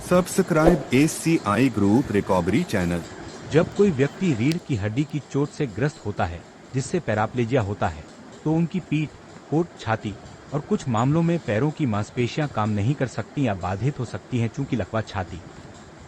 Subscribe SCI group recovery channel. जब कोई व्यक्ति रीढ़ की हड्डी की चोट से ग्रस्त होता है जिससे पैराप्लेजिया होता है तो उनकी पीठ, होठ, छाती और कुछ मामलों में पैरों की मांसपेशियां काम नहीं कर सकती या बाधित हो सकती हैं। चूंकि लकवा छाती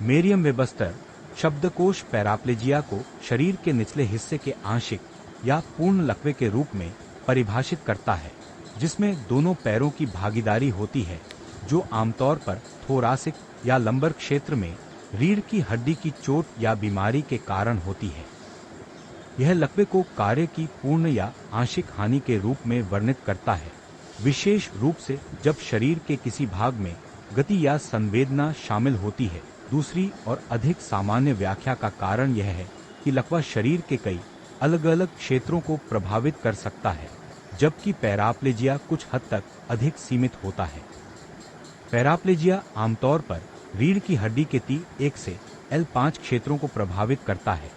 मेरियम वेबस्टर शब्दकोश पैराप्लेजिया को शरीर के निचले हिस्से के आंशिक या पूर्ण लकवे के रूप में परिभाषित करता है, जिसमें दोनों पैरों की भागीदारी होती है, जो आमतौर पर थोरासिक या लंबर क्षेत्र में रीढ़ की हड्डी की चोट या बीमारी के कारण होती है। यह लकवे को कार्य की पूर्ण या आंशिक हानि के रूप में वर्णित करता है, विशेष रूप से जब शरीर के किसी भाग में गति या संवेदना शामिल होती है। दूसरी और अधिक सामान्य व्याख्या का कारण यह है कि लकवा शरीर के कई अलग अलग क्षेत्रों को प्रभावित कर सकता है, जबकि पैराप्लेजिया कुछ हद तक अधिक सीमित होता है। पैराप्लेजिया आमतौर पर रीढ़ की हड्डी के T1 से L5 क्षेत्रों को प्रभावित करता है,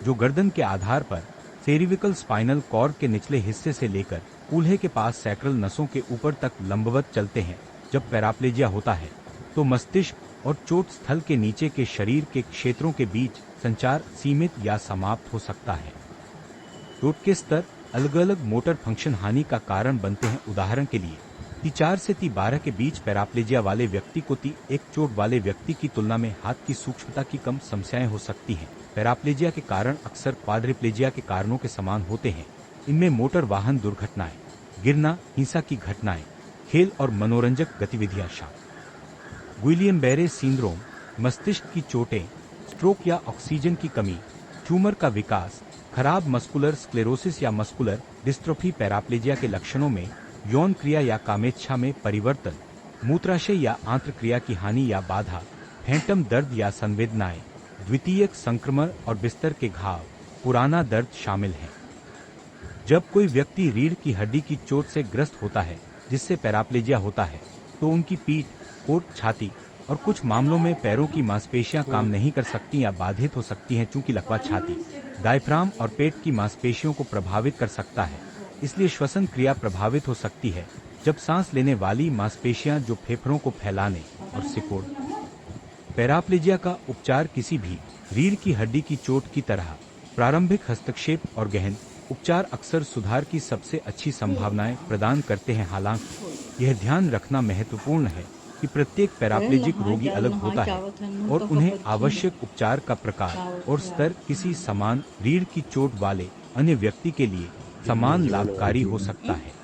जो गर्दन के आधार पर सेरिविकल स्पाइनल कॉर्ड के निचले हिस्से से लेकर कूल्हे के पास सैक्रल नसों के ऊपर तक लंबवत चलते हैं। जब पैराप्लेजिया होता है तो मस्तिष्क और चोट स्थल के नीचे के शरीर के क्षेत्रों के बीच संचार सीमित या समाप्त हो सकता है। चोट के स्तर अलग अलग मोटर फंक्शन हानि का कारण बनते हैं। उदाहरण के लिए T4 से T12 के बीच पैराप्लेजिया वाले व्यक्ति को T1 चोट वाले व्यक्ति की तुलना में हाथ की सूक्ष्मता की कम समस्याएं हो सकती हैं। पैराप्लेजिया के कारण अक्सर क्वाड्रिप्लेजिया के कारणों के समान होते हैं। इनमें मोटर वाहन दुर्घटनाएं, गिरना, हिंसा की घटनाएं, खेल और मनोरंजक गतिविधियां शामिल। गुइलियम बेरे सिंड्रोम, मस्तिष्क की चोटें, स्ट्रोक या ऑक्सीजन की कमी, ट्यूमर का विकास, खराब मस्कुलर स्क्लेरोसिस या मस्कुलर डिस्ट्रोफी। पैराप्लेजिया के लक्षणों में यौन क्रिया या कामेच्छा में परिवर्तन, मूत्राशय या आंत्रक्रिया की हानि या बाधा, फैंटम दर्द या संवेदनाएं, द्वितीयक संक्रमण और बिस्तर के घाव, पुराना दर्द शामिल हैं। जब कोई व्यक्ति रीढ़ की हड्डी की चोट से ग्रस्त होता है जिससे पैराप्लेजिया होता है तो उनकी पीठ, होठ, छाती और कुछ मामलों में पैरों की मांसपेशियां काम नहीं कर सकती या बाधित हो सकती हैं। चूंकि लकवा छाती, डायफ्राम और पेट की मांसपेशियों को प्रभावित कर सकता है, इसलिए श्वसन क्रिया प्रभावित हो सकती है। जब सांस लेने वाली मांसपेशियां जो फेफड़ों को फैलाने और सिकोड़। पैराप्लेजिया का उपचार किसी भी रीढ़ की हड्डी की चोट की तरह प्रारंभिक हस्तक्षेप और गहन उपचार अक्सर सुधार की सबसे अच्छी संभावनाएं प्रदान करते हैं। हालांकि यह ध्यान रखना महत्वपूर्ण है कि प्रत्येक पैराप्लेजिक रोगी अलग होता है और उन्हें आवश्यक उपचार का प्रकार और स्तर किसी समान रीढ़ की चोट वाले अन्य व्यक्ति के लिए समान लाभकारी हो सकता है।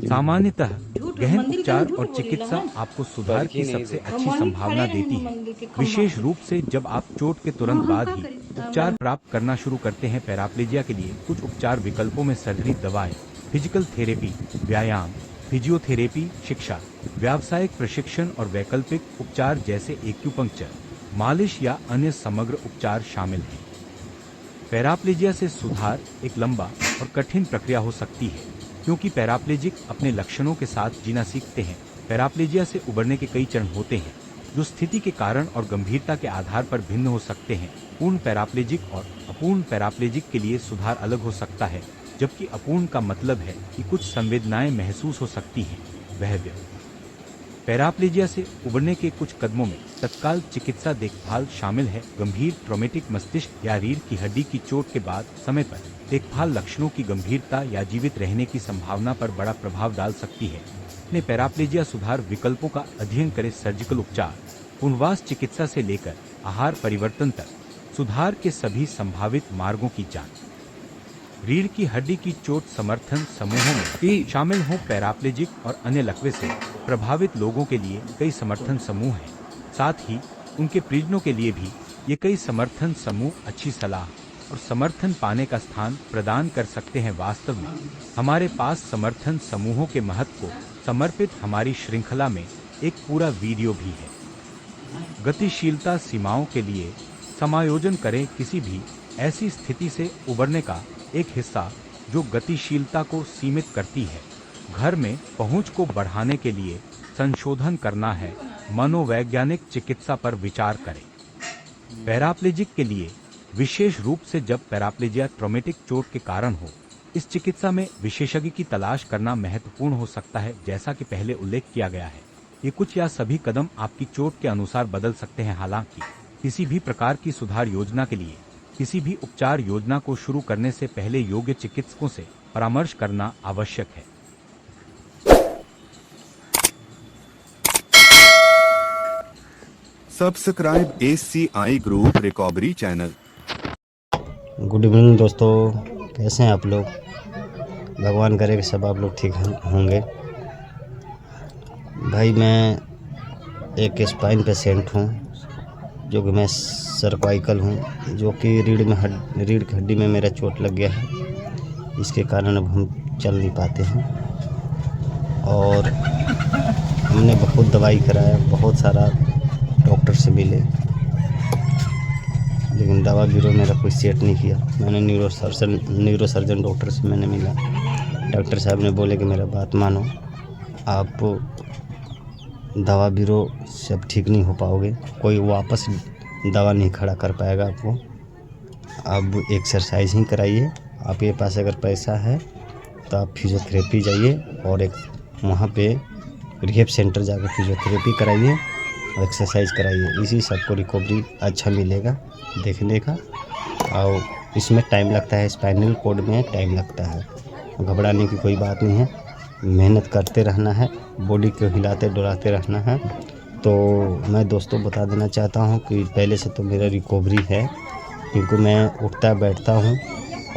सामान्यतः गहन उपचार और चिकित्सा आपको सुधार की सबसे अच्छी संभावना देती है, विशेष रूप से जब आप चोट के तुरंत बाद ही उपचार प्राप्त करना शुरू करते हैं। पैराप्लेजिया के लिए कुछ उपचार विकल्पों में सर्जरी, दवाएं, फिजिकल थेरेपी, व्यायाम, फिजियोथेरेपी, शिक्षा, व्यावसायिक प्रशिक्षण और वैकल्पिक उपचार जैसे एक्यूपंक्चर, मालिश या अन्य समग्र उपचार शामिल हैं। पैराप्लेजिया से सुधार एक लंबा और कठिन प्रक्रिया हो सकती है, क्योंकि पैराप्लेजिक अपने लक्षणों के साथ जीना सीखते हैं। पैराप्लेजिया से उबरने के कई चरण होते हैं, जो स्थिति के कारण और गंभीरता के आधार पर भिन्न हो सकते हैं। पूर्ण पैराप्लेजिक और अपूर्ण पैराप्लेजिक के लिए सुधार अलग हो सकता है, जबकि अपूर्ण का मतलब है कि कुछ संवेदनाएं महसूस हो सकती हैं। वह व्यक्ति पैराप्लेजिया से उबरने के कुछ कदमों में तत्काल चिकित्सा देखभाल शामिल है। गंभीर ट्रॉमेटिक मस्तिष्क या रीढ़ की हड्डी की चोट के बाद समय पर देखभाल लक्षणों की गंभीरता या जीवित रहने की संभावना पर बड़ा प्रभाव डाल सकती है। अपने पैराप्लेजिया सुधार विकल्पों का अध्ययन करें। सर्जिकल उपचार, पुनर्वास चिकित्सा से लेकर आहार परिवर्तन तक सुधार के सभी संभावित मार्गों की जांच। रीढ़ की हड्डी की चोट समर्थन समूहों में शामिल हों। पैराप्लेजिक और अन्य लकवे से प्रभावित लोगों के लिए कई समर्थन समूह हैं। साथ ही उनके परिजनों के लिए भी ये कई समर्थन समूह अच्छी सलाह और समर्थन पाने का स्थान प्रदान कर सकते हैं। वास्तव में हमारे पास समर्थन समूहों के महत्व को समर्पित हमारी श्रृंखला में एक पूरा वीडियो भी है। गतिशीलता सीमाओं के लिए समायोजन करें। किसी भी ऐसी स्थिति से उबरने का एक हिस्सा जो गतिशीलता को सीमित करती है, घर में पहुंच को बढ़ाने के लिए संशोधन करना है। मनोवैज्ञानिक चिकित्सा पर विचार करें। पैराप्लेजिक के लिए, विशेष रूप से जब पैराप्लेजिया ट्रॉमेटिक चोट के कारण हो, इस चिकित्सा में विशेषज्ञ की तलाश करना महत्वपूर्ण हो सकता है। जैसा कि पहले उल्लेख किया गया है, ये कुछ या सभी कदम आपकी चोट के अनुसार बदल सकते हैं। हालांकि किसी भी प्रकार की सुधार योजना के लिए किसी भी उपचार योजना को शुरू करने से पहले योग्य चिकित्सकों से परामर्श करना आवश्यक है। Subscribe ACI group recovery channel. Good evening दोस्तों, कैसे हैं आप लोग। भगवान करे कि सब आप लोग ठीक होंगे। भाई मैं एक स्पाइन पेशेंट हूँ, जो कि मैं सर्वाइकल हूँ, जो कि रीढ़ की हड्डी में मेरा चोट लग गया है। इसके कारण अब हम चल नहीं पाते हैं और हमने बहुत दवाई कराया, बहुत सारा डॉक्टर से मिले, लेकिन दवा बीरो मेरा कोई सेट नहीं किया। मैंने न्यूरोसर्जन डॉक्टर से मैंने मिला। डॉक्टर साहब ने बोले कि मेरा बात मानो, आप दवा बीरो से अब ठीक नहीं हो पाओगे, कोई वापस दवा नहीं खड़ा कर पाएगा आपको। अब एक्सरसाइज ही कराइए। आपके पास अगर पैसा है तो आप फिजियोथेरेपी जाइए और एक वहाँ पे रिहेब सेंटर जाकर फिजियोथेरेपी कराइए, एक्सरसाइज कराइए। इसी सबको रिकवरी अच्छा मिलेगा देखने का। और इसमें टाइम लगता है, स्पाइनल कॉर्ड में टाइम लगता है। घबराने की कोई बात नहीं है, मेहनत करते रहना है, बॉडी को हिलाते डुलाते रहना है। तो मैं दोस्तों बता देना चाहता हूँ कि पहले से तो मेरा रिकवरी है, क्योंकि मैं उठता बैठता हूँ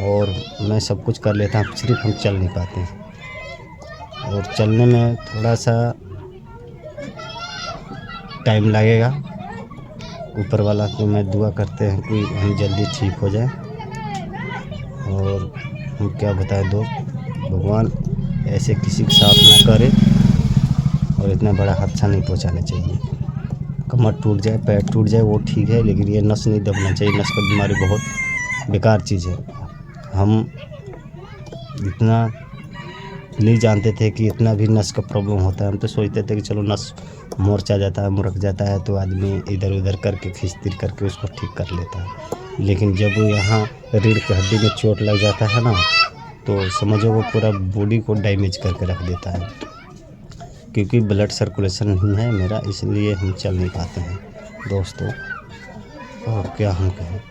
और मैं सब कुछ कर लेता हूँ, सिर्फ हम चल नहीं पाते हैं। और चलने में थोड़ा सा टाइम लगेगा। ऊपर वाला को मैं दुआ करते हैं कि हम जल्दी ठीक हो जाए। और हम क्या बताएं दोस्त, भगवान ऐसे किसी के साथ ना करे और इतना बड़ा हादसा नहीं पहुंचाना चाहिए। कमर टूट जाए, पैर टूट जाए वो ठीक है, लेकिन ये नस नहीं दबना चाहिए। नस का बीमारी बहुत बेकार चीज़ है। हम इतना नहीं जानते थे कि इतना भी नस का प्रॉब्लम होता है। हम तो सोचते थे कि चलो नस मोर्चा जाता है, मुरक जाता है तो आदमी इधर उधर करके खींच करके उसको ठीक कर लेता है। लेकिन जब यहाँ रीढ़ की हड्डी में चोट लग जाता है ना, तो समझो वो पूरा बॉडी को डैमेज करके रख देता है। क्योंकि ब्लड सर्कुलेशन नहीं है मेरा, इसलिए हम चल नहीं पाते हैं दोस्तों। और क्या हम कहें।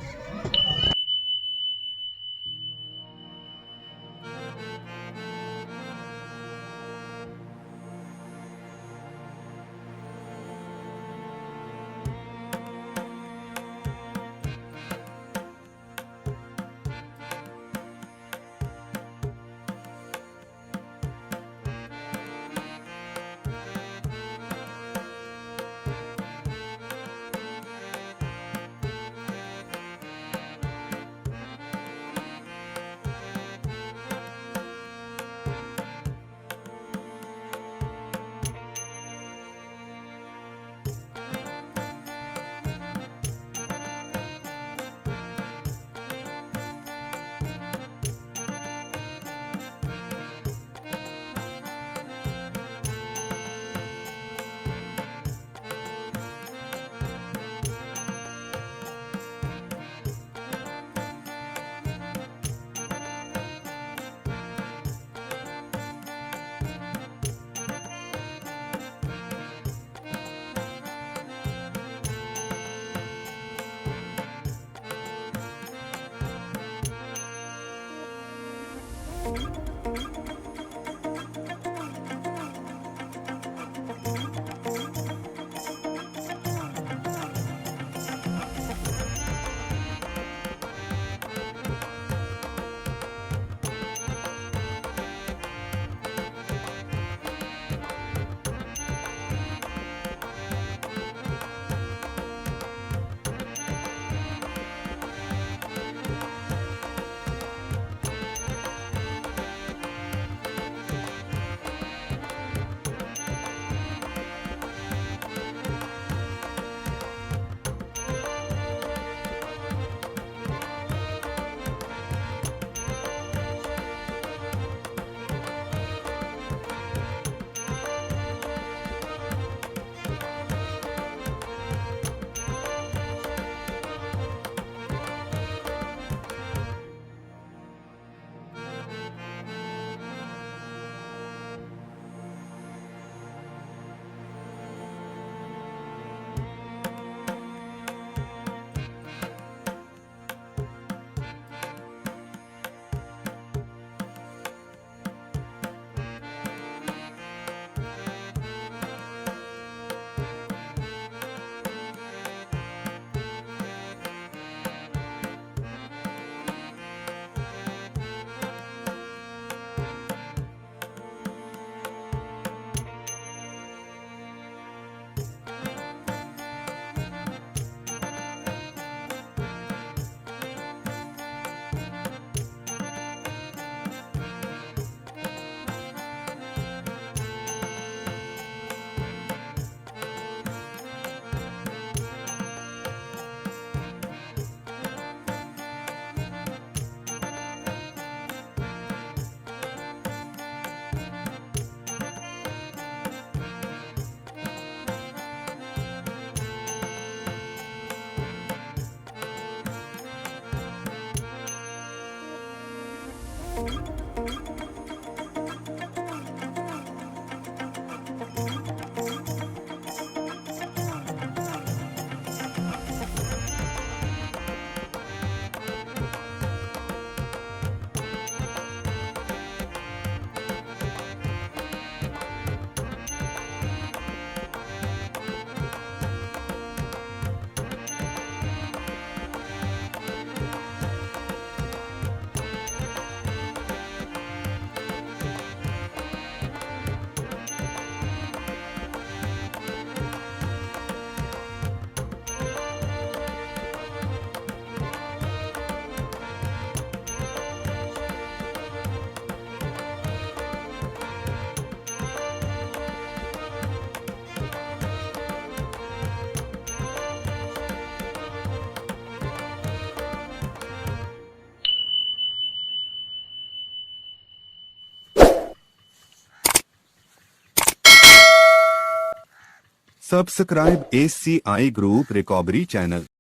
Subscribe ACI Group Recovery Channel.